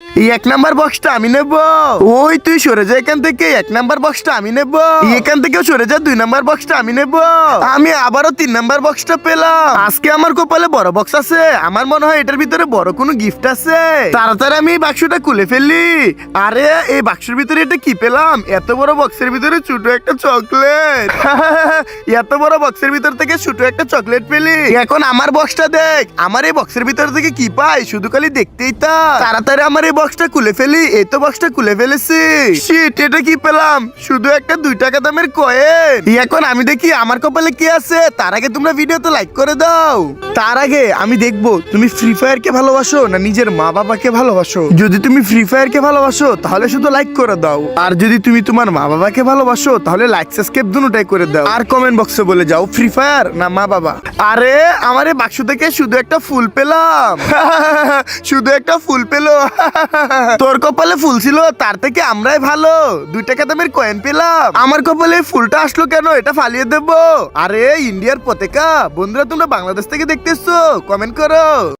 এই 1 নাম্বার বক্সটা আমি নেব। ওই তুই সরে যা এখান থেকে, 1 নাম্বার বক্সটা আমি নেব। এখান থেকেও সরে যা, 2 নাম্বার বক্সটা আমি নেব। আমি আবারও 3 নাম্বার বক্সটা পেলাম। আজকে আমার কপালে বড় বক্স আছে, আমার মনে হয় এটার ভিতরে বড় কোনো গিফট আছে। তাড়াতাড়ি আমি এই বাক্সটা খুলে ফেললি। আরে এই বাক্সের ভিতরে এটা কি পেলাম? এত বড় বক্সের ভিতরে ছোট একটা চকলেট। এত বড় বক্সের ভিতর থেকে ছোট একটা চকলেট পেলি। এখন আমার বক্সটা দেখ, আমার এই বক্সের ভিতর থেকে কি পাই শুধু খালি দেখতেই তা। তাড়াতাড়ি আমার এই বক্সটা খুলে ফেলি। এই তো বক্সটা খুলে ফেলেছি। শিট, এটা কি পেলাম? শুধু একটা 2 টাকা দামের কয়েন। এখন আমি দেখি আমার কপালে কি আছে। তার আগে তোমরা ভিডিওতে লাইক করে দাও। তার আগে আমি দেখবো তুমি ফ্রি ফায়ার কে ভালোবাসো না নিজের মা বাবাকে ভালোবাসো। যদি তুমি ফ্রি ফায়ার কে ভালোবাসো তাহলে শুধু লাইক করে দাও, আর যদি তুমি তোমার মা বাবাকে ভালোবাসো তাহলে লাইক সাবস্ক্রাইব দুটোটাই করে দাও। আর কমেন্ট বক্সে বলে যাও ফ্রি ফায়ার না মা বাবা। আরে আমার এই বাক্স থেকে শুধু একটা ফুল পেলাম। শুধু একটা ফুল পেলো। তোর কপালে ফুল ছিল, তার থেকে আমরাই ভালো। 2 টাকা দামের কয়েন পেলাম। আমার কপালে ফুলটা আসলো কেন? এটা ফালিয়ে দেবো। আরে ইন্ডিয়ার পতাকা। বন্ধুরা তোমরা বাংলাদেশ থেকে দেখতেছো? কমেন্ট করো।